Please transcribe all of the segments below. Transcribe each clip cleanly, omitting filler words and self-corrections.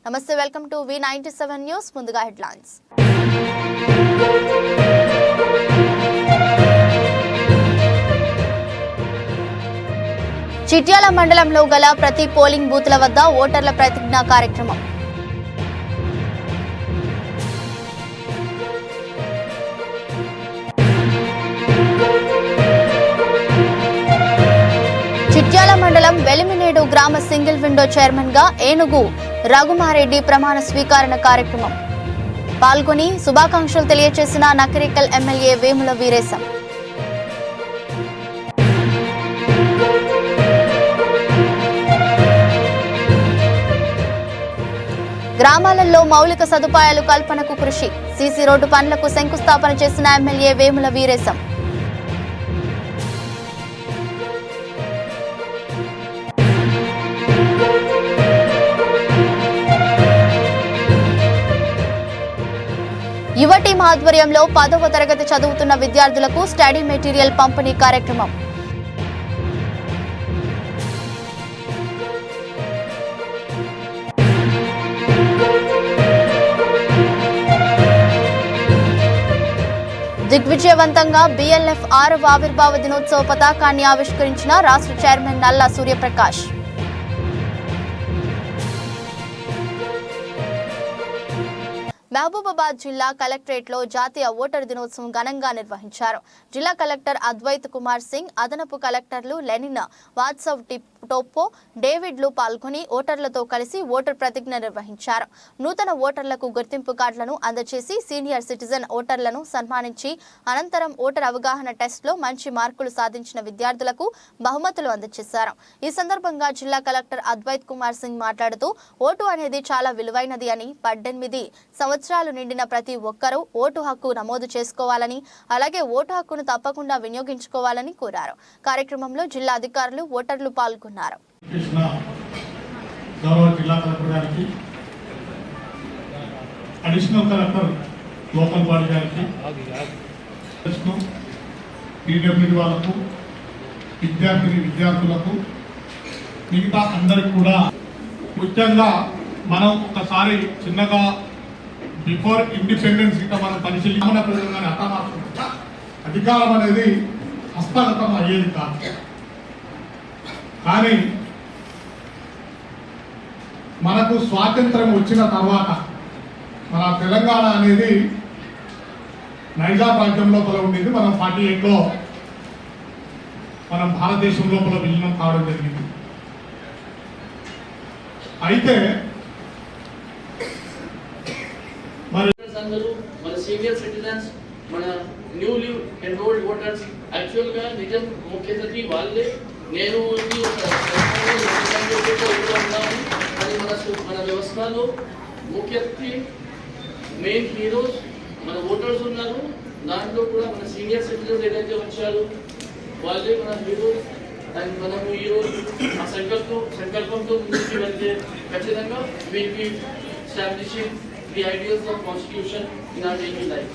నమస్తే, welcome to V97 news. ముందుగా headlines. Chityal మండలంలో గల ప్రతి పోలింగ్ బూత్ల వద్ద ఓటర్ల ప్రతిజ్ఞా కార్యక్రమం. చిట్యాల మండలం వెలిమినేడు గ్రామ సింగిల్ విండో చైర్మన్ గా ఏనుగు రఘుమారెడ్డి ప్రమాణ స్వీకరణ కార్యక్రమం పాల్గొని శుభాకాంక్షలు తెలియజేసిన నకరికల్ ఎమ్మెల్యే వేముల వీరేశం. గ్రామాలలో మౌలిక సదుపాయాలు కల్పనకు కృషి. సీసీ రోడ్డు పనులకు శంకుస్థాపన చేసిన ఎమ్మెల్యే వేముల వీరేశం. యువ టీం ఆధ్వర్యంలో 10వ తరగతి చదువుతున్న విద్యార్థులకు స్టడీ మెటీరియల్ పంపిణీ కార్యక్రమం. దిగ్విజయవంతంగా BLF 6వ ఆవిర్భావ దినోత్సవ పతాకాన్ని ఆవిష్కరించిన రాష్ట్ర చైర్మన్ నల్లా సూర్యప్రకాష్. మహబూబాబాద్ జిల్లా కలెక్టరేట్ లో జాతీయ ఓటరు దినోత్సవం ఘనంగా నిర్వహించారు. జిల్లా కలెక్టర్ అద్వైత్ కుమార్ సింగ్, అదనపు కలెక్టర్లు లెనిన్, వాట్సాప్ టోప్పో, డేవిడ్లు పాల్గొని ఓటర్లతో కలిసి ఓటర్ ప్రతిజ్ఞ నిర్వహించారు. నూతన ఓటర్లకు గుర్తింపు కార్డులను అందజేసి సీనియర్ సిటిజన్ ఓటర్లను సన్మానించి అనంతరం ఓటర్ అవగాహన టెస్ట్ లో మంచి మార్కులు సాధించిన విద్యార్థులకు బహుమతులు అందజేశారు. ఈ సందర్భంగా జిల్లా కలెక్టర్ అద్వైత్ కుమార్ సింగ్ మాట్లాడుతూ ఓటు అనేది చాలా విలువైనది అని, 18 సంవత్సరాలు నిండిన ప్రతి ఒక్కరూ ఓటు హక్కు నమోదు చేసుకోవాలని, అలాగే ఓటు హక్కును తప్పకుండా వినియోగించుకోవాలని కోరారు. కార్యక్రమంలో జిల్లా అధికారులు, ఓటర్లు పాల్గొన్నారు. అడిషనల్ కలెక్టర్ లోకల్ బాడీ గారికి, PWD వాళ్ళకు, విద్యార్థులకు, మిగతా అందరికి కూడా ముఖ్యంగా మనం ఒకసారి చిన్నగా బిఫోర్ ఇండిపెండెన్స్ ఇంకా మనం పరిశీలించిన అధికారం అనేది హస్తగతం అయ్యేది కాదు. కానీ మనకు స్వాతంత్రం వచ్చిన తర్వాత మన తెలంగాణ అనేది నైజాం రాజ్యం లోపల ఉండేది. మనం 48లో మనం భారతదేశం లోపల విలీనం కావడం జరిగింది. అయితే మన సీనియర్ సిటిజన్స్, మన న్యూలీ ఎన్రోల్డ్ ఓటర్స్ యాక్చువల్గా నిజం ముఖ్యతకి వాళ్ళే. నేను మన వ్యవస్థలో ముఖ్యతకి మెయిన్ హీరోస్ మన ఓటర్స్ ఉన్నారు. దాంట్లో కూడా మన సీనియర్ సిటిజన్స్ ఏదైతే వచ్చారో వాళ్ళే మన హీరోస్. అండ్ మనము ఈరోజు ఆ సంకల్పంతో ముందుకు వెళ్తే ఖచ్చితంగా will be establishing the ideas of constitution in our daily life.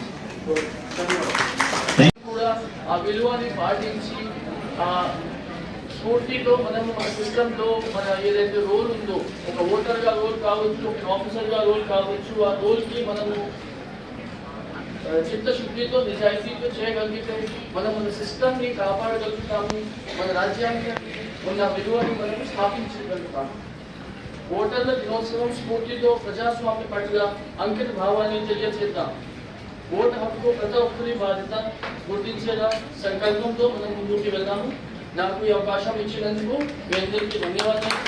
కూడా ఆ విలువని పాటించి ఆ స్ఫూర్తితో మనము మన సిస్టంలో మన ఏదైతే రోల్ ఉందో, ఒక ఓటర్గా రోల్ కావచ్చు, ఒక ఆఫీసర్గా రోల్ కావచ్చు, ఆ రోల్కి మనము చిత్తశుద్ధితో, నిజాయితీతో చేయగలిగితే మనం మన సిస్టమ్ని కాపాడగలుగుతాము. మన రాజ్యాన్ని ఉన్న విలువని మనము స్థాపించగలుగుతాము. ఓటర్ల దినోత్సవం స్ఫూర్తితో ప్రజాస్వామ్య పట్ల అంకిత భావాన్ని తెలియజేద్దాం. ఓటు హక్కు ప్రతి ఒక్కరి బాధ్యత గుర్తించేలా సంకల్పంతో మనం ముందుకు వెళ్దాము. నాకు ఈ అవకాశం ఇచ్చినందుకు మీ అందరికీ ధన్యవాదాలు.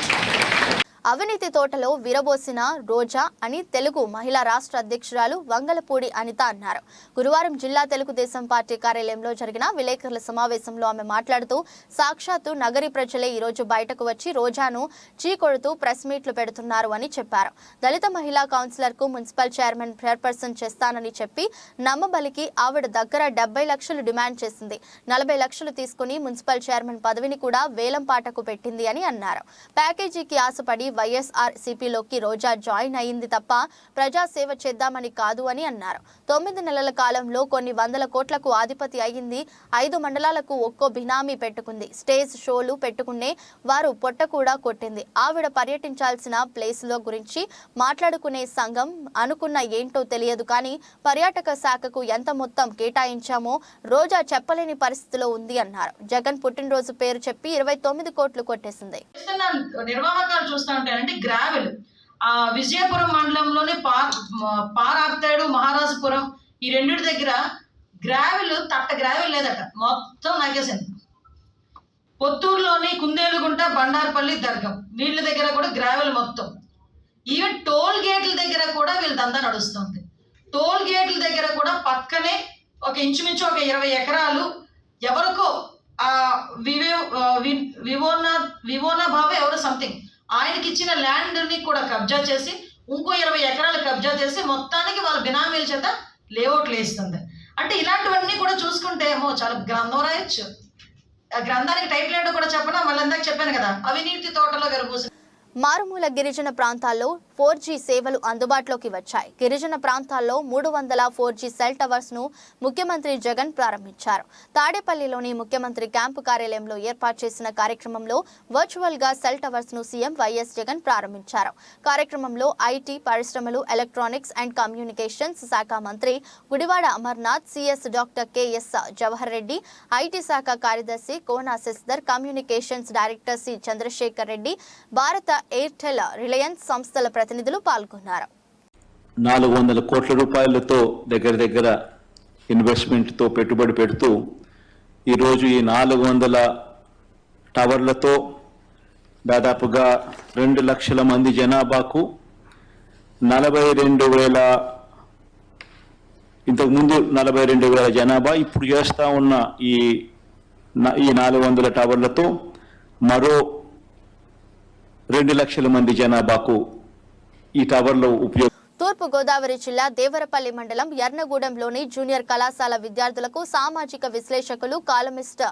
అవినీతి తోటలో విరబోసిన రోజా అని తెలుగు మహిళా రాష్ట్ర అధ్యక్షురాలు వంగలపూడి అనిత అన్నారు. గురువారం జిల్లా తెలుగుదేశం పార్టీ కార్యాలయంలో జరిగిన విలేకరుల సమావేశంలో ఆమె మాట్లాడుతూ, సాక్షాత్తు నగరి ప్రజలే ఈరోజు బయటకు వచ్చి రోజాను చీకొడుతూ ప్రెస్ మీట్లు పెడుతున్నారు అని చెప్పారు. దళిత మహిళా కౌన్సిలర్ కు మున్సిపల్ చైర్మన్ చైర్పర్సన్ చేస్తానని చెప్పి నమ్మబలికి ఆవిడ దగ్గర 70 లక్షలు డిమాండ్ చేసింది. 40 లక్షలు తీసుకుని మున్సిపల్ చైర్మన్ పదవిని కూడా వేలం పాటకు పెట్టింది అని అన్నారు. ప్యాకేజీకి ఆశపడి వైఎస్ఆర్సీపీలోకి రోజా జాయిన్ అయింది తప్ప ప్రజాసేవ చేద్దామని కాదు అని అన్నారు. 9 నెలల కాలంలో కొన్ని వందల కోట్లకు ఆధిపతి అయ్యింది. 5 మండలాలకు ఒక్కో బినామీ పెట్టుకుంది. స్టేజ్ షోలు పెట్టుకునే వారు పొట్ట కూడా కొట్టింది. ఆవిడ పర్యటించాల్సిన ప్లేస్లో గురించి మాట్లాడుకునే సంఘం అనుకున్న ఏంటో తెలియదు కానీ పర్యాటక శాఖకు ఎంత మొత్తం కేటాయించామో రోజా చెప్పలేని పరిస్థితిలో ఉంది అన్నారు. జగన్ పుట్టినరోజు పేరు చెప్పి 29 కోట్లు కొట్టేసింది. నిర్వాహకాలు చూస్తా ఉంటాయంటే గ్రావెల్ విజయపురం మండలంలోని పారార్తేడు మహారాజపురం ఈ రెండింటి దగ్గర గ్రావెల్ గ్రావెల్ లేదట, మొత్తం నాగేసింది. పొత్తూరులోని కుందేలుగుంట బండారపల్లి దర్గం వీళ్ళ దగ్గర కూడా గ్రావెల్ మొత్తం. ఈవెన్ టోల్ గేట్ల దగ్గర కూడా వీళ్ళ దందా నడుస్తుంది. టోల్ గేట్ల దగ్గర కూడా పక్కనే ఒక ఇంచుమించు ఒక 20 ఎకరాలు ఎవరికో వివోనా భావే ఎవరో సంథింగ్ ఆయనకి ఇచ్చిన ల్యాండ్ని కూడా కబ్జా చేసి ఇంకో 20 ఎకరాలు కబ్జా చేసి మొత్తానికి వాళ్ళ బినామీల చేత లేఅవుట్లు వేస్తుంది. అంటే ఇలాంటివన్నీ కూడా చూసుకుంటే ఏమో చాలా గ్రంథం రాయొచ్చు. ఆ గ్రంథానికి టైటిల్ ఏంటో కూడా చెప్పనా, మళ్ళీ ఇందాక చెప్పాను కదా, అవినీతి తోటలో గెలుపూసి. మారుమూల గిరిజన ప్రాంతాల్లో 4G సేవలు అందుబాటులోకి వచ్చాయి. గిరిజన ప్రాంతాల్లో 300 4G సెల్ టవర్స్ ను ముఖ్యమంత్రి జగన్ ప్రారంభించారు. తాడేపల్లిలోని ముఖ్యమంత్రి క్యాంపు కార్యాలయంలో ఏర్పాటు చేసిన కార్యక్రమంలో వర్చువల్ గా సెల్ టవర్స్ ను సీఎం వైఎస్ జగన్ ప్రారంభించారు. కార్యక్రమంలో ఐటీ, పరిశ్రమలు, ఎలక్ట్రానిక్స్ అండ్ కమ్యూనికేషన్స్ శాఖ మంత్రి Gudivada Amarnath, CS doctor KS Jawahar Reddy, IT శాఖ కార్యదర్శి Kona Sasidhar, communications director C Chandrasekhar Reddy, Bharti Airtel, Reliance సంస్థల ప్రతినిధులు పాల్గొన్నారు. 400 కోట్ల రూపాయలతో దగ్గర ఇన్వెస్ట్మెంట్తో పెట్టుబడి పెడుతూ ఈరోజు ఈ 400 టవర్లతో దాదాపుగా 2 లక్షల మంది జనాభాకు 42,000 ఇంతకుముందు 42,000 జనాభా ఇప్పుడు చేస్తూ ఉన్న ఈ 400 టవర్లతో మరో 2 లక్షల మంది జనాభాకు ఈ టవర్లో ఉపయోగం. తూర్పు గోదావరి జిల్లా దేవరపల్లి మండలం యర్నగూడెంలోని జూనియర్ కళాశాల విద్యార్థులకు సామాజిక విశ్లేషకులు కాలమిస్ట్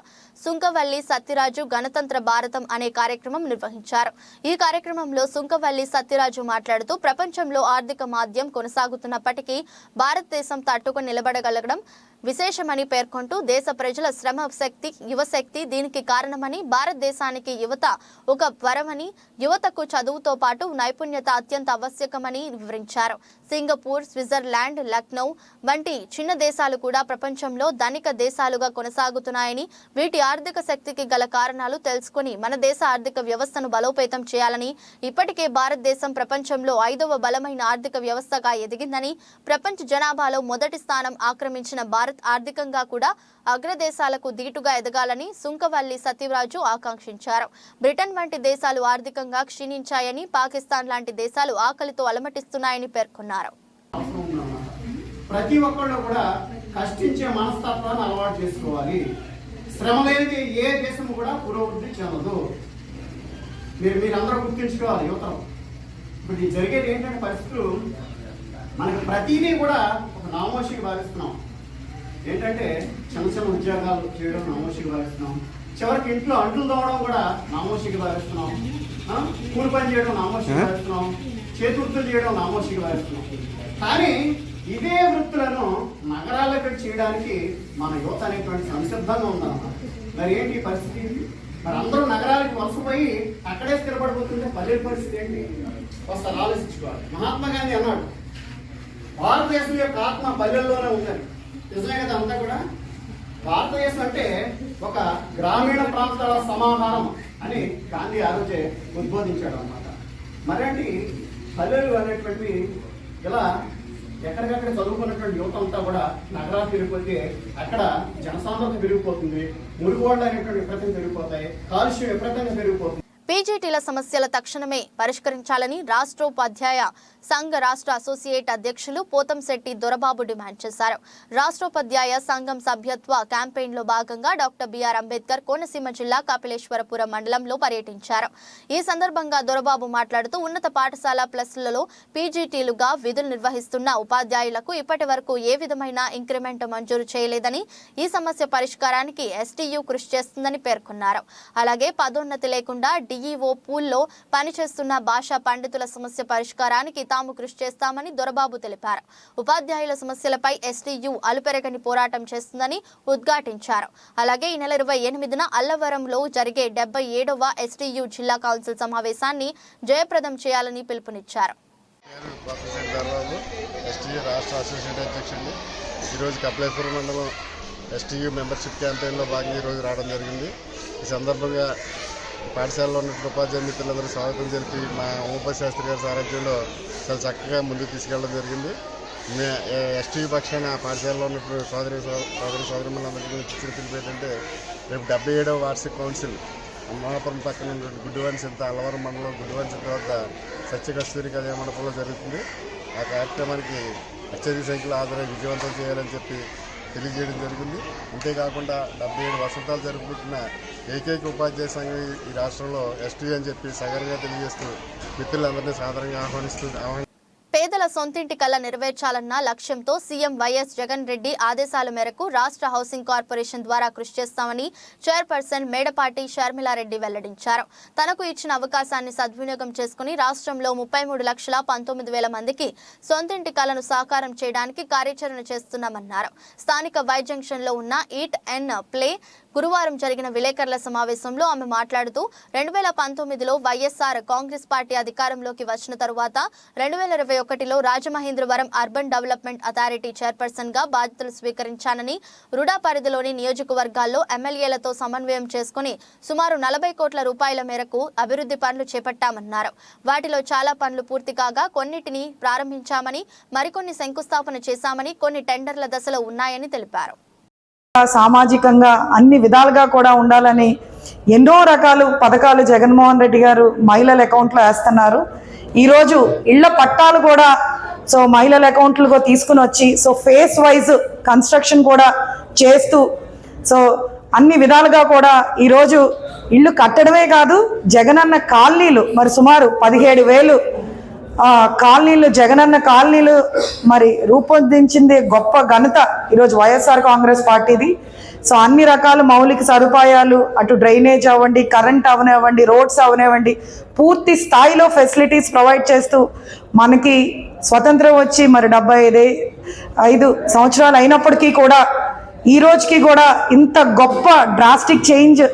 సుంకవల్లి సత్యరాజు గణతంత్ర భారతం అనే కార్యక్రమం నిర్వహించారు. ఈ కార్యక్రమంలో సుంకవల్లి సత్యరాజు మాట్లాడుతూ ప్రపంచంలో ఆర్థిక మాంద్యం కొనసాగుతున్నప్పటికీ భారతదేశం తట్టుకొని నిలబడగలగడం విశేషమని పేర్కొంటూ దేశ ప్రజల శ్రమ శక్తి, యువశక్తి దీనికి కారణమని, భారతదేశానికి యువత ఒక వరమని, యువతకు చదువుతో పాటు నైపుణ్యత అత్యంత ఆవశ్యకమని వివరించారు. సింగపూర్, స్విట్జర్లాండ్, లక్నో వంటి చిన్న దేశాలు కూడా ప్రపంచంలో ధనిక దేశాలుగా కొనసాగుతున్నాయని, వీటి ఆర్థిక శక్తికి గల కారణాలు తెలుసుకుని మన దేశ ఆర్థిక వ్యవస్థను బలోపేతం చేయాలని, ఇప్పటికే భారతదేశం ప్రపంచంలో 5వ బలమైన ఆర్థిక వ్యవస్థగా ఎదిగిందని, ప్రపంచ జనాభాలో మొదటి స్థానం ఆక్రమించిన భారత్ ఆర్థికంగా కూడా అగ్రదేశాలకు దీటుగా ఎదగాలని సుంకవల్లి సత్యరాజు ఆకాంక్షించారు. బ్రిటన్ వంటి దేశాలు ఆర్థికంగా క్షీణించాయని, పాకిస్తాన్ లాంటి దేశాలు ఆకలితో అలమటిస్తున్నాయని పేర్కొన్నారు. ప్రతి ఒక్కళ్ళు కూడా కష్టించే మనస్తత్వాన్ని అలవాటు చేసుకోవాలి. శ్రమ లేనిది ఏ దేశం కూడా పురోభివృద్ధి చెందదు. మీరందరూ గుర్తుంచుకోవాలి. యువతరం ఇప్పుడు జరిగేది ఏంటంటే పరిస్థితులు మనకి ప్రతిదీ కూడా ఒక నామోషికి భావిస్తున్నాం. ఏంటంటే చిన్న ఉద్యోగాలు చేయడం నామోషికి భావిస్తున్నాం. చివరికి ఇంట్లో అంట్లు తోవడం కూడా నామోషికి భావిస్తున్నాం. కూలి పని చేయడం నామోషికి భావిస్తున్నాం. చేతి వృత్తులు చేయడం నామోషికి భావిస్తున్నాం. కానీ ఇదే వృత్తులను నగరాలకు చేయడానికి మన యువత అనేటువంటి సంసిద్ధంగా ఉందన్నమాట. మరి ఏంటి పరిస్థితి? మరి అందరూ నగరాలకు వలసపోయి అక్కడే స్థిరపడిపోతుంటే పల్లెల పరిస్థితి ఏంటి? ఒకసారి ఆలోచించుకోవాలి. మహాత్మా గాంధీ అన్నాడు, భారతదేశం యొక్క ఆత్మ పల్లెల్లోనే ఉందని. నిజమే కదా? అంతా కూడా భారతదేశం అంటే ఒక గ్రామీణ ప్రాంతాల సమాహారం అని గాంధీ ఆ రోజే ఉద్బోధించాడు అన్నమాట. మరేంటి పల్లెలు అనేటువంటివి ఇలా ఎక్కడికక్కడ చదువుకున్నటువంటి యువత అంతా కూడా నగరాలు పెరిగిపోతే అక్కడ జనసాంద్రత పెరిగిపోతుంది, మురుగువాళ్ళు అనేటువంటి విపరీతంగా పెరిగిపోతాయి, కాలుష్యం విపరీతంగా పెరిగిపోతుంది. పీజీటీల సమస్యల తక్షణమే పరిష్కరించాలని రాష్ట్రోపాధ్యాయ సంఘ రాష్ట్ర అసోసియేట్ అధ్యక్షులు పోతంశెట్టి దొరబాబు డిమాండ్ చేశారు. రాష్ట్రోపాధ్యాయ సంఘం సభ్యత్వ క్యాంపెయిన్లో భాగంగా డాక్టర్ బిఆర్ అంబేద్కర్ కోనసీమ జిల్లా కపిలేశ్వరపురం మండలంలో పర్యటించారు. ఈ సందర్భంగా దొరబాబు మాట్లాడుతూ ఉన్నత పాఠశాల ప్లస్లలో పీజీటీలుగా విధులు నిర్వహిస్తున్న ఉపాధ్యాయులకు ఇప్పటి వరకు ఏ విధమైన ఇంక్రిమెంట్ మంజూరు చేయలేదని, ఈ సమస్య పరిష్కారానికి ఎస్టీయూ కృషి చేస్తుందని పేర్కొన్నారు. అలాగే పదోన్నతి లేకుండా డిఈఓ పూల్లో పనిచేస్తున్న భాషా పండితుల సమస్య పరిష్కారానికి తాము కృషి చేస్తామని దొరబాబు తెలిపారు. ఉపాధ్యాయుల సమస్యలపై ఎస్టీయూ అలుపెరగని పోరాటం చేస్తుందని ఉద్ఘాటించారు. అలాగే ఈ నెల 28న అల్లవరంలో జరిగే 77వ ఎస్టీయూ జిల్లా కౌన్సిల్ సమావేశాన్ని జయప్రదం చేయాలని పిలుపునిచ్చారు. రాష్ట్ర అసోసియేట్ అధ్యక్షుడిని ఈరోజు కపిలేశ్వరం మండలం ఎస్టీయూ మెంబర్షిప్ క్యాంపెయిన్లో భాగంగా ఈరోజు రావడం జరిగింది. ఈ సందర్భంగా పాఠశాలలో ఉన్నటువంటి ఉపాధ్యాయ మిత్రులందరూ స్వాగతం తెలిపి మా ఓంపతి శాస్త్రి గారి సారథ్యంలో చాలా చక్కగా ముందుకు తీసుకెళ్ళడం జరిగింది. ఎస్టీయూ పక్షాన పాఠశాలలో ఉన్నటువంటి సోదరిమణులందరికీ ఇచ్చిన పిలుపు ఏంటంటే రేపు 77వ వార్షిక కౌన్సిల్ అమ్మాపురం పక్కన ఉన్నటువంటి గుడ్డివానిసింత అల్లవరం మండలం గుడ్డివానిసింత వద్ద సత్యకస్తూరి కళ్యాణ మండపంలో జరుగుతుంది. ఆ కార్యక్రమానికి అత్యధిక సంఖ్యలో హాజరై విజయవంతం చేయాలని చెప్పి తెలియజేయడం జరిగింది. అంతేకాకుండా 77 వసంతాలు జరుపుకుంటున్న ఏకైక ఉపాధ్యాయ సంఘం ఈ రాష్ట్రంలో ఎస్టీయూ అని చెప్పి సగర్వంగా తెలియజేస్తూ మిత్రులందరినీ సాధారణంగా ఆహ్వానిస్తూ పేదల సొంతింటి కల నెరవేర్చాలన్న లక్ష్యంతో సీఎం వైఎస్ జగన్ రెడ్డి ఆదేశాల మేరకు రాష్ట్ర హౌసింగ్ కార్పొరేషన్ ద్వారా కృషి చేస్తామని చైర్పర్సన్ మేడపాటి షర్మిలారెడ్డి వెల్లడించారు. తనకు ఇచ్చిన అవకాశాన్ని సద్వినియోగం చేసుకుని రాష్ట్రంలో 33,19,000 మందికి సొంతింటి కలను సాకారం చేయడానికి కార్యాచరణ చేస్తున్నామన్నారు. స్థానిక వై జంక్షన్లో ఉన్న ఈట్ అండ్ ప్లే గురువారం జరిగిన విలేకరుల సమావేశంలో ఆమె మాట్లాడుతూ 2019లో వైఎస్ఆర్ కాంగ్రెస్ పార్టీ అధికారంలోకి వచ్చిన తరువాత 2021లో Rajamahendravaram urban development authority chairperson గా బాధ్యతలు స్వీకరించానని, రుడా పరిధిలోని నియోజకవర్గాల్లో ఎమ్మెల్యేలతో సమన్వయం చేసుకుని సుమారు 40 కోట్ల రూపాయల మేరకు అభివృద్ధి పనులు చేపట్టామన్నారు. వాటిలో చాలా పనులు పూర్తి కాగా కొన్నిటిని ప్రారంభించామని, మరికొన్ని శంకుస్థాపన చేశామని, కొన్ని టెండర్ల దశలో ఉన్నాయని తెలిపారు. సామాజికంగా అన్ని విధాలుగా కూడా ఉండాలని ఎన్నో రకాల పథకాలు జగన్మోహన్ రెడ్డి గారు మహిళల అకౌంట్లో వేస్తున్నారు. ఈరోజు ఇళ్ల పట్టాలు కూడా మహిళల అకౌంట్లకు తీసుకుని వచ్చి ఫేస్ వైజ్ కన్స్ట్రక్షన్ కూడా చేస్తూ అన్ని విధాలుగా కూడా ఈరోజు ఇల్లు కట్టడమే కాదు, జగనన్న కాలనీలు మరి సుమారు 17,000 కాలనీలు జగనన్న కాలనీలు మరి రూపొందించింది గొప్ప ఘనత ఈరోజు వైఎస్ఆర్ కాంగ్రెస్ పార్టీది. అన్ని రకాల మౌలిక సదుపాయాలు, అటు డ్రైనేజ్ అవ్వండి, కరెంట్ అవనివ్వండి, రోడ్స్ అవనివ్వండి, పూర్తి స్థాయిలో ఫెసిలిటీస్ ప్రొవైడ్ చేస్తూ మనకి స్వతంత్రం వచ్చి మరి 75 సంవత్సరాలు అయినప్పటికీ కూడా ఈ రోజుకి కూడా ఇంత గొప్ప డ్రాస్టిక్ చేంజ్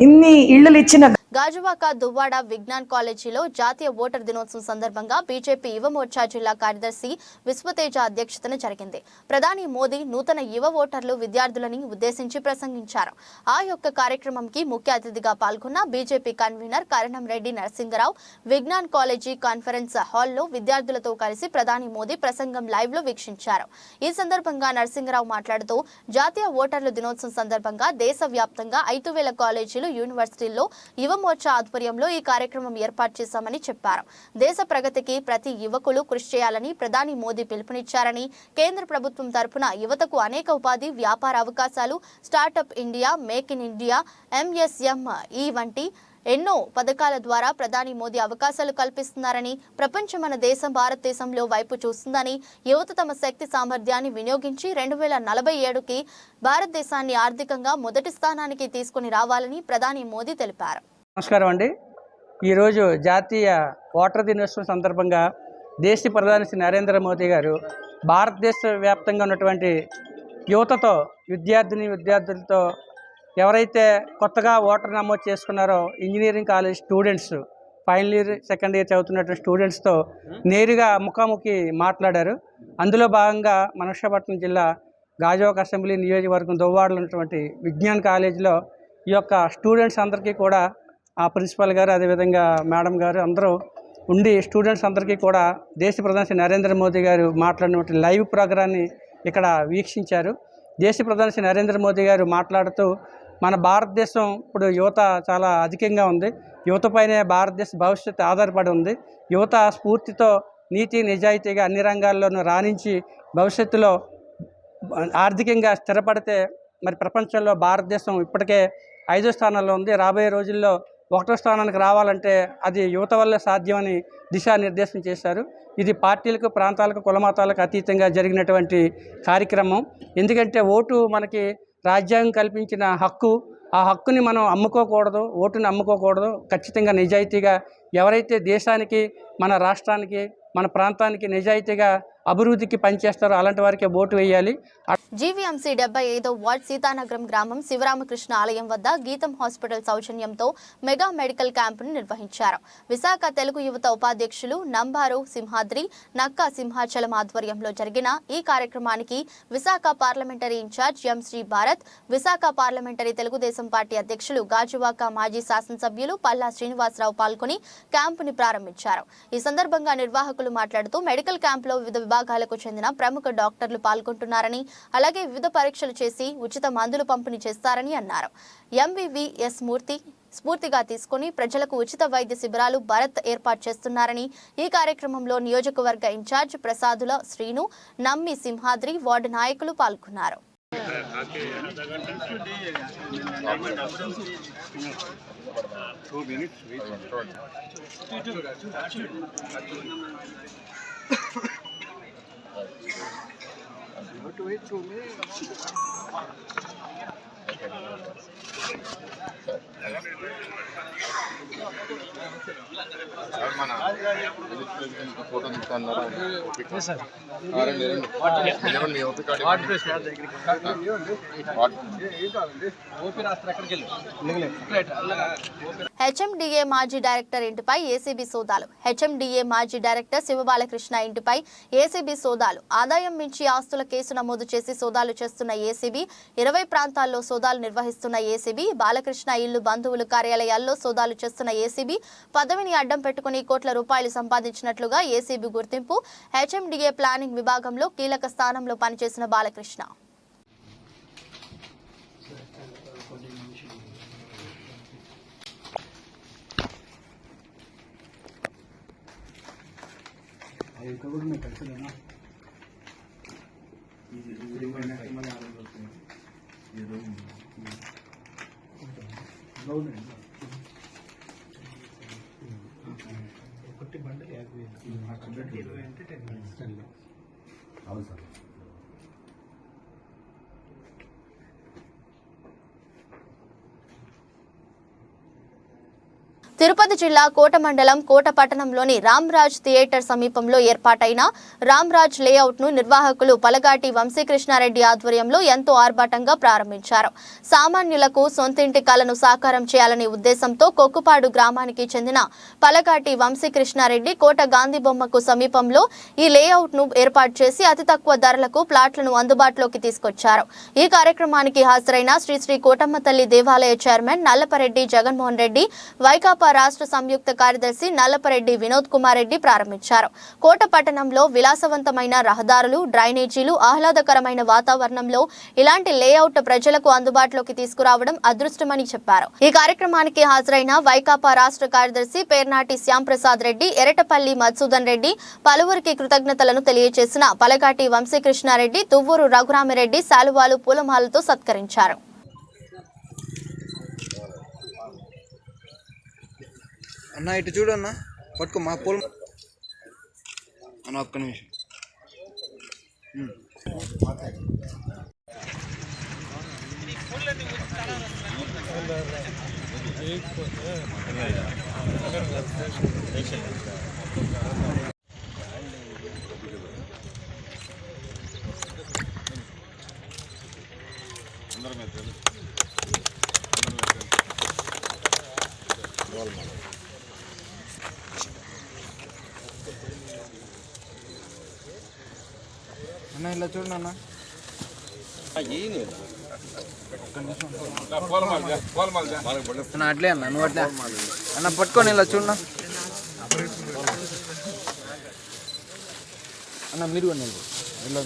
ఇన్ని ఇళ్ళు ఇచ్చిన గాజువాక దువ్వాడ విజ్ఞాన్ కాలేజీలో జాతీయ ఓటర్ దినోత్సవం సందర్భంగా బీజేపీ యువ మోర్చా జిల్లా కార్యదర్శి విశ్వతేజ అధ్యక్షతన జరిగింది. ప్రధాని మోదీ నూతన యువ ఓటర్లు విద్యార్థులని ఉద్దేశించి ప్రసంగించారు. ఆ యొక్క కార్యక్రమంకి ముఖ్య అతిథిగా పాల్గొన్న బీజేపీ కన్వీనర్ కరణం రెడ్డి నరసింగరావు విజ్ఞాన్ కాలేజీ కాన్ఫరెన్స్ హాల్లో విద్యార్థులతో కలిసి ప్రధాని మోదీ ప్రసంగం లైవ్ లో వీక్షించారు. ఈ సందర్భంగా నరసింగరావు మాట్లాడుతూ జాతీయ ఓటర్ల దినోత్సవం సందర్భంగా దేశవ్యాప్తంగా 5,000 కాలేజీలు, యూనివర్సిటీల్లో యువ మోర్చా ఆధ్వర్యంలో ఈ కార్యక్రమం ఏర్పాటు చేశామని చెప్పారు. దేశ ప్రగతికి ప్రతి యువకులు కృషి చేయాలని ప్రధాని మోదీ పిలుపునిచ్చారని, కేంద్ర ప్రభుత్వం తరపున యువతకు అనేక ఉపాధి, వ్యాపార అవకాశాలు, startup India, make in India, MSME వంటి ఎన్నో పథకాల ద్వారా ప్రధాని మోదీ అవకాశాలు కల్పిస్తున్నారని, ప్రపంచం మన దేశం భారతదేశంలో వైపు చూస్తుందని, యువత తమ శక్తి సామర్థ్యాన్ని వినియోగించి 2047కి భారతదేశాన్ని ఆర్థికంగా మొదటి స్థానానికి తీసుకుని రావాలని ప్రధాని మోదీ తెలిపారు. నమస్కారం అండి. ఈరోజు జాతీయ ఓటర్ దినోత్సవం సందర్భంగా దేశ ప్రధాని శ్రీ నరేంద్ర మోదీ గారు భారతదేశ వ్యాప్తంగా ఉన్నటువంటి యువతతో, విద్యార్థులతో ఎవరైతే కొత్తగా ఓటర్ నమోదు చేసుకున్నారో engineering college students, final year, second year చదువుతున్నటువంటి స్టూడెంట్స్తో నేరుగా ముఖాముఖి మాట్లాడారు. అందులో భాగంగా మన విశాఖపట్నం జిల్లా గాజువాక అసెంబ్లీ నియోజకవర్గం దువ్వాడలో ఉన్నటువంటి విజ్ఞాన్ కాలేజీలో ఈ యొక్క స్టూడెంట్స్ అందరికీ కూడా ఆ ప్రిన్సిపల్ గారు, అదేవిధంగా మేడం గారు అందరూ ఉండి స్టూడెంట్స్ అందరికీ కూడా దేశ ప్రధాని శ్రీ నరేంద్ర మోదీ గారు మాట్లాడినటువంటి లైవ్ ప్రోగ్రాన్ని ఇక్కడ వీక్షించారు. దేశ ప్రధాని శ్రీ నరేంద్ర మోదీ గారు మాట్లాడుతూ మన భారతదేశం ఇప్పుడు యువత చాలా అధికంగా ఉంది, యువతపైనే భారతదేశ భవిష్యత్తు ఆధారపడి ఉంది, యువత స్ఫూర్తితో నీతి నిజాయితీగా అన్ని రంగాల్లోనూ రాణించి భవిష్యత్తులో ఆర్థికంగా స్థిరపడితే మరి ప్రపంచంలో భారతదేశం ఇప్పటికే 5వ స్థానంలో ఉంది. రాబోయే రోజుల్లో 1వ స్థానానికి రావాలంటే అది యువత వల్ల సాధ్యమని దిశానిర్దేశం చేశారు. ఇది పార్టీలకు, ప్రాంతాలకు, కులమతాలకు అతీతంగా జరిగినటువంటి కార్యక్రమం. ఎందుకంటే ఓటు మనకి రాజ్యాంగం కల్పించిన హక్కు. ఆ హక్కుని మనం అమ్ముకోకూడదు, ఓటుని అమ్ముకోకూడదు. ఖచ్చితంగా నిజాయితీగా ఎవరైతే దేశానికి, మన రాష్ట్రానికి, మన ప్రాంతానికి నిజాయితీగా అభివృద్ధికి పనిచేస్తారో అలాంటి వారికి ఓటు వేయాలి. జీవీఎంసీ 75వ వార్డ్ సీతానగరం గ్రామం శివరామకృష్ణ ఆలయం వద్ద గీతం హాస్పిటల్ సౌజన్యంతో మెగా మెడికల్ క్యాంపును నిర్వహించారు. విశాఖ తెలుగు యువత ఉపాధ్యక్షులు నంబారు సింహాద్రి, నక్కా సింహాచలం ఆధ్వర్యంలో జరిగిన ఈ కార్యక్రమానికి విశాఖ పార్లమెంటరీ ఇన్ఛార్జ్ ఎం శ్రీ భారత్, విశాఖ పార్లమెంటరీ తెలుగుదేశం పార్టీ అధ్యక్షులు గాజువాక మాజీ శాసనసభ్యులు పల్లా శ్రీనివాసరావు పాల్గొని క్యాంపుని ప్రారంభించారు. ఈ సందర్భంగా నిర్వాహకులు మాట్లాడుతూ మెడికల్ క్యాంపులో వివిధ విభాగాలకు చెందిన ప్రముఖ డాక్టర్లు పాల్గొంటున్నారని, అలాగే వివిధ పరీక్షలు చేసి ఉచిత మందులు పంపిణీ చేస్తారని అన్నారు. ఎంవీవీఎస్ స్ఫూర్తిగా తీసుకుని ప్రజలకు ఉచిత వైద్య శిబిరాలు భారత్ ఏర్పాటు చేస్తున్నారని, ఈ కార్యక్రమంలో నియోజకవర్గ ఇన్ఛార్జ్ ప్రసాదుల శ్రీను, నమ్మి సింహాద్రి, వార్డు నాయకులు పాల్గొన్నారు. హెచ్ఎండిఏ మాజీ డైరెక్టర్ ఇంటిపై ఏసీబీ సోదాలు. హెచ్ఎండిఏ మాజీ డైరెక్టర్ శివబాలకృష్ణ ఇంటిపై ఏసీబీ సోదాలు. ఆదాయం మించి ఆస్తుల కేసు నమోదు చేసి సోదాలు చేస్తున్న ఏసీబీ, 20 ప్రాంతాల్లో సోదాలు నిర్వహిస్తున్న ఏసీబీ, బాలకృష్ణ ఇల్లు, బంధువులు కార్యాలయాల్లో సోదాలు చేస్తున్న ఏసీబీ, పదవిని అడ్డం పెట్టుకుని కోట్ల రూపాయలు సంపాదించినట్లుగా ఏసీబీ గుర్తింపు. హెచ్ఎండిఏ ప్లానింగ్ విభాగంలో కీలక స్థానంలో పనిచేసిన బాలకృష్ణ అవును సార్. తిరుపతి జిల్లా కోట మండలం కోట పట్టణంలోని రామ్రాజ్ థియేటర్ సమీపంలో ఏర్పాటైన రామ్రాజ్ లేఅవుట్ ను నిర్వాహకులు పలగాటి వంశీకృష్ణారెడ్డి ఆధ్వర్యంలో ఎంతో ఆర్భాటంగా ప్రారంభించారు. సామాన్యులకు సొంతింటి కలను సాకారం చేయాలనే ఉద్దేశంతో కొక్కుపాడు గ్రామానికి చెందిన పలగాటి వంశీకృష్ణారెడ్డి కోట గాంధీ బొమ్మకు సమీపంలో ఈ లేఅవుట్ ను ఏర్పాటు చేసి అతి తక్కువ ధరలకు ప్లాట్లను అందుబాటులోకి తీసుకొచ్చారు. ఈ కార్యక్రమానికి హాజరైన శ్రీ శ్రీ కోటమ్మ తల్లి దేవాలయ చైర్మన్ నల్లపరెడ్డి జగన్మోహన్ రెడ్డి, వైకాపా రాష్ట్ర సంయుక్త కార్యదర్శి నల్లపరెడ్డి వినోద్ కుమార్ రెడ్డి ప్రారంభించారు. కోట పట్టణంలో విలాసవంతమైన రహదారులు, డ్రైనేజీలు, ఆహ్లాదకరమైన వాతావరణంలో ఇలాంటి లేఅవుట్ ప్రజలకు అందుబాటులోకి తీసుకురావడం అదృష్టమని చెప్పారు. ఈ కార్యక్రమానికి హాజరైన వైకాపా రాష్ట్ర కార్యదర్శి పేర్నాటి శ్యాంప్రసాద్ రెడ్డి, ఎరటపల్లి మధుసూదన్ రెడ్డి పలువురికి కృతజ్ఞతలను తెలియజేసిన పలగాటి వంశీకృష్ణారెడ్డి, తువ్వూరు రఘురామిరెడ్డి శాలువాలు, పూలమాలతో సత్కరించారు. అన్న ఇటు చూడు అన్న, పట్టుకో మా పూల అన్న, ఒక్క నిమిషం. అన్న ఇలా చూడండి అన్న, అన్న అట్లే అన్న, నువ్వు అట్లే అన్న పట్టుకొని ఇలా చూడన్నా అన్న, మీరు కూడా ఇలా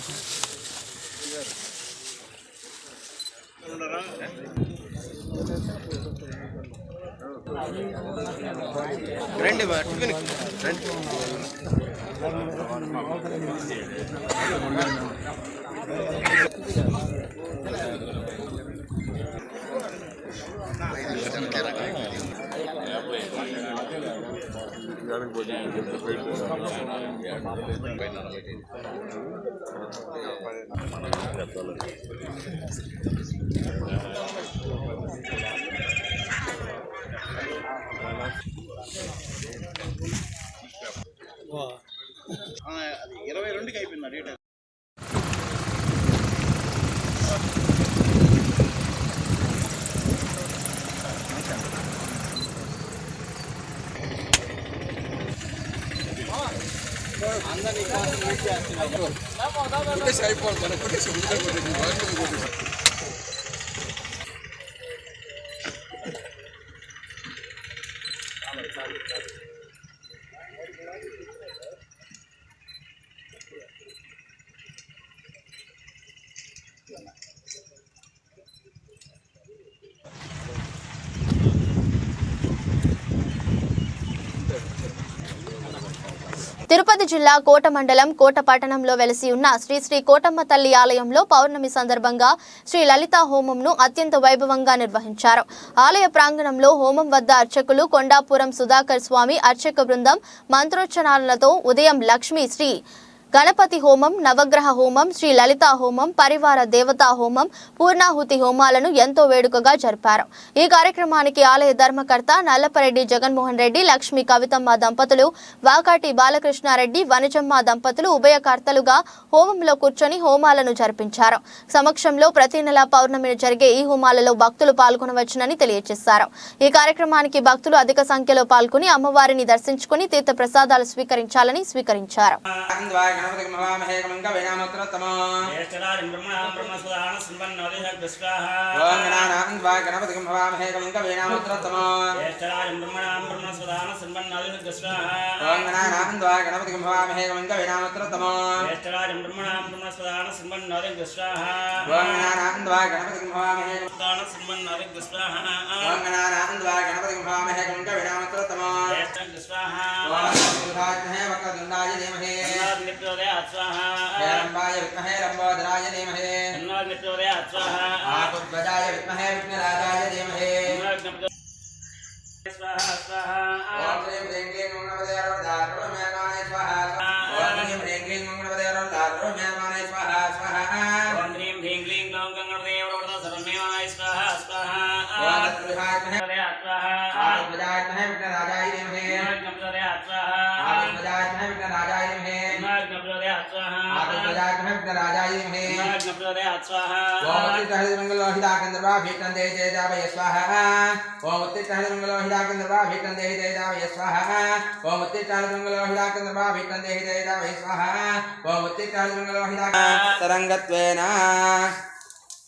రండి రండి. 22కి అయిపోయింది డేట్. తిరుపతి జిల్లా కోట మండలం కోట పట్టణంలో వెలసి ఉన్న శ్రీ శ్రీ కోటమ్మ తల్లి ఆలయంలో పౌర్ణమి సందర్భంగా శ్రీ లలితా హోమంను అత్యంత వైభవంగా నిర్వహించారు. ఆలయ ప్రాంగణంలో హోమం వద్ద అర్చకులు కొండాపురం సుధాకర్ స్వామి అర్చక బృందం మంత్రోచ్చరణలతో ఉదయం లక్ష్మీ శ్రీ గణపతి హోమం, నవగ్రహ హోమం, శ్రీ లలితా హోమం, పరివార దేవతా హోమం, పూర్ణాహుతి హోమాలను ఎంతో వేడుకగా జరిపారు. ఈ కార్యక్రమానికి ఆలయ ధర్మకర్త నల్లపరెడ్డి జగన్మోహన్ రెడ్డి, లక్ష్మీ కవితమ్మ దంపతులు, వాకాటి బాలకృష్ణారెడ్డి, వనజమ్మ దంపతులు ఉభయకర్తలుగా హోమంలో కూర్చొని హోమాలను జరిపించారు. సమక్షంలో ప్రతి నెల పౌర్ణమిని జరిగే ఈ హోమాలలో భక్తులు పాల్గొనవచ్చునని తెలియజేశారు. ఈ కార్యక్రమానికి భక్తులు అధిక సంఖ్యలో పాల్గొని అమ్మవారిని దర్శించుకుని తీర్థ ప్రసాదాలు స్వీకరించాలని స్వీకరించారు. गणपति महामहे कमंग वेनामोत्तरतमो ज्येष्ठराजं ब्रह्मणां ब्रह्मसुदान संपन्नोदिहग्रस्वाहा ओम गणानां गणपति महामहे कमंग वेनामोत्तरतमो ज्येष्ठराजं ब्रह्मणां ब्रह्मसुदान संपन्नोदिहग्रस्वाहा ओम गणानां गणपति महामहे कमंग वेनामोत्तरतमो ज्येष्ठराजं ब्रह्मणां ब्रह्मसुदान संपन्नोदिहग्रस्वाहा ओम गणानां गणपति महामहे सुदान संपन्नोदिहग्रस्वाहा ओम गणानां गणपति महामहे कमंग वेनामोत्तरतमो ज्येष्ठग्रस्वाहा ओम सुधाय वक्रतुंडाय धीमहि स्वाहा हेरंबाय विद्महे लंबोदराय धीमहि तन्नो विष्णुर्यात् स्वाहा आकुध्वजाय विद्महे विघ्नराजाय धीमहि स्वाहा स्वाहा ओम श्रीं ह्रीं क्लीं गणपतये वरदाय स्वाहा ओम श्रीं ह्रीं क्लीं गणपतये वरदाय स्वाहा स्वाहा ओम श्रीं ह्रीं क्लीं गणपतये वरदाय स्वाहा स्वाहा ओम तत्पुरुषाय विद्महे स्वाहा आकुध्वजाय विद्महे विघ्नराजाय धीमहि गणपतये स्वाहा आकुध्वजाय विद्महे विघ्नराजाय धीमहि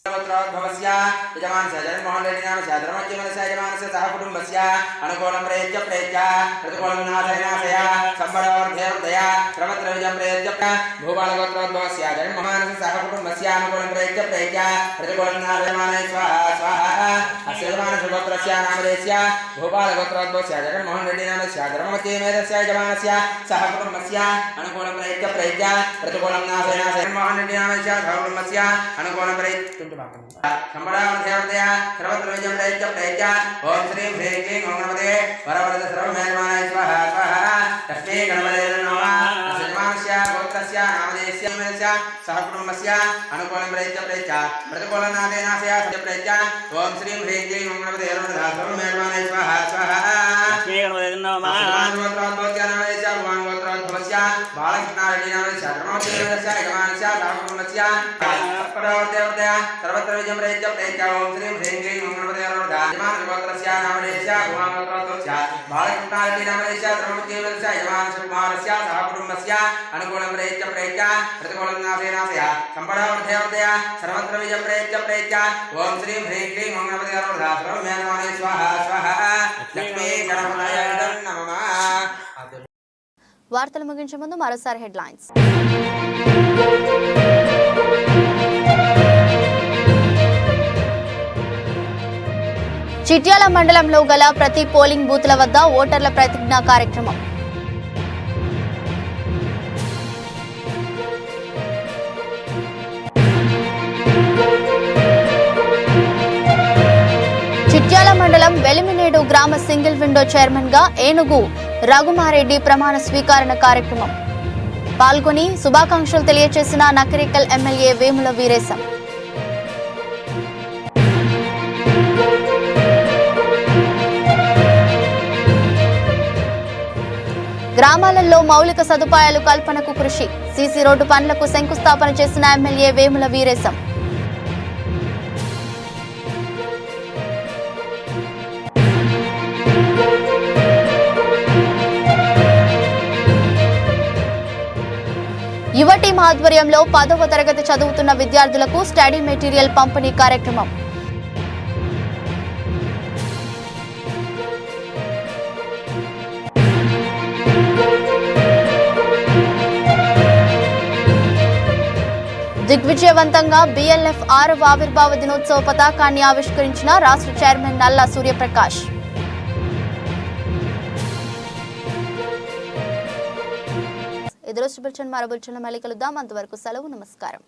भवस्य यजमानस्य जगन्मोहन रेड्डी नामस्य धर्मज्ञमनस्य यजमानस्य सह कुटुम्बस्य अनुकूलं प्रेत्य प्रतिकूलं नाशय संबरवर्धय सर्वत्र विजयं प्रेत्य भूपालगोत्रोद्भवस्य जगन्मोहनस्य सह कुटुम्बस्य अनुकूलं प्रेत्य प्रतिकूलं नाशयमानय स्वाहा स्वाहा अस्य यजमानस्य गोत्रस्य नामधेयस्य भूपालगोत्रोद्भवस्य जगन्मोहन रेड्डी नामस्य धर्मज्ञमनस्य यजमानस्य सह कुटुम्बस्य अनुकूलं प्रेत्य प्रतिकूलं नाशय जगन्मोहन रेड्डी नामस्य सह कुटुम्बस्य अनुकूलं प्रेत्य संबरावधेवतया सर्वत्र विजयं प्रेत्य ओम श्रीं ह्रीं क्लीं गणपतये वरवरद सर्वमेलमानाय स्वाहा स्वाहा तस्मै गणपतये नमः यजमानस्य गोत्रस्य नामधेयस्य सह कुटुम्बस्य अनुकूलं प्रेत्य प्रतिकूलं नाशय प्रेत्य ओम श्रीं ह्रीं क्लीं गणपतये वरवरद सर्वमेलमानाय स्वाहा स्वाहा तस्मै गणपतये नमः गोत्रोद्भवस्य नामधेयस्य भगवान् गोत्रोद्भवस्य बालकृष्णारेड्डी नामधेयस्य धर्मज्ञमनस्य यजमानस्य सह कुटुम्बस्य देवतया सर्वत्र विजयं प्रेत्य ओम श्रीं ह्रीं क्लीं गणपतये वरवरद यजमानस्य गोत्रस्य नामधेयस्य भगवान् गोत्रोद्भवस्य बालकृष्णारेड्डी नामधेयस्य धर्मज्ञमनस्य यजमानस्य कुमारस्य सह कुटुम्बस्य अनुकूलं प्रेत्य प्रतिकूलं नाशय संबरावधेवतया सर्वत्र विजयं प्रेत्य ओम श्रीं ह्रीं क्लीं गणपतये वरवरद सर्वमेलमानाय स्वाहा स्वाहा लक्ष्मी गणपतये नमः. వార్తలు ముగించే ముందు మరోసారి హెడ్లైన్స్. చిట్యాల మండలంలో గల ప్రతి పోలింగ్ బూత్ల వద్ద ఓటర్ల ప్రతిజ్ఞా కార్యక్రమం. మండలం వెలిమినేడు గ్రామ సింగిల్ విండో చైర్మన్ గా ఏనుగు రఘుమారెడ్డి ప్రమాణ స్వీకరణ కార్యక్రమం పాల్గొని శుభాకాంక్షలు తెలియజేసిన నకరికల్ ఎమ్మెల్యే వేముల వీరేశం. గ్రామాలలో మౌలిక సదుపాయాలు కల్పనకు కృషి సీసీ రోడ్డు పనులకు శంకుస్థాపన చేసిన ఎమ్మెల్యే వేముల వీరేశం. యువ టీం ఆధ్వర్యంలో 10వ తరగతి చదువుతున్న విద్యార్థులకు స్టడీ మెటీరియల్ పంపిణీ కార్యక్రమం. దిగ్విజయవంతంగా BLF 6వ ఆవిర్భావ దినోత్సవ పతాకాన్ని ఆవిష్కరించిన రాష్ట్ర చైర్మన్ నల్లా సూర్యప్రకాష్. ఎదురు మరో బులెటిన్లో మళ్ళీ కలుద్దాం. అంతవరకు సెలవు, నమస్కారం.